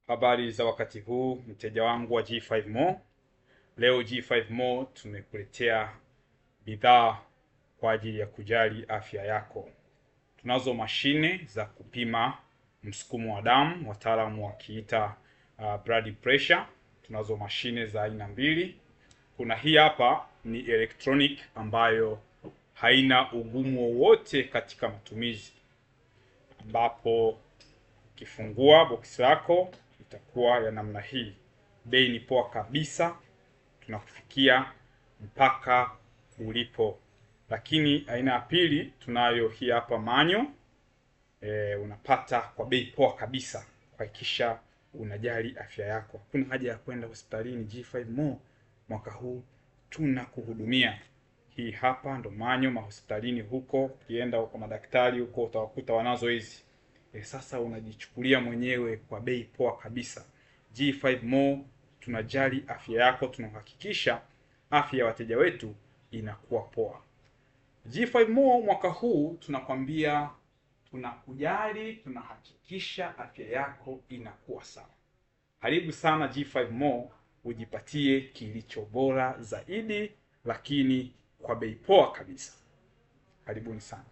Habari za wakati huu, mteja wangu wa G5 More. Leo G5 More tumekuletea bidhaa kwa ajili ya kujali afya yako. Tunazo mashine za kupima msukumo wa damu, wataalamu wakiita blood pressure. Tunazo mashine za aina mbili. Kuna hii hapa ni electronic ambayo haina ugumu wowote katika matumizi, ambapo ukifungua box lako itakuwa ya namna hii. Bei ni poa kabisa, tunakufikia mpaka ulipo. Lakini aina ya pili tunayo hii hapa manyo. Unapata kwa bei poa kabisa, kuhakikisha unajali afya yako. Hakuna haja ya kwenda hospitalini. G5 More mwaka huu tunakuhudumia. Hii hapa ndo manyo. Mahospitalini huko, ukienda kwa madaktari huko utawakuta wanazo hizi. Sasa unajichukulia mwenyewe kwa bei poa kabisa. G5 More tunajali afya yako, tunahakikisha afya ya wateja wetu inakuwa poa. G5 More mwaka huu tunakwambia tunakujali, tunahakikisha afya yako inakuwa sawa. Karibu sana G5 More, ujipatie kilicho bora zaidi lakini kwa bei poa kabisa. Karibuni sana.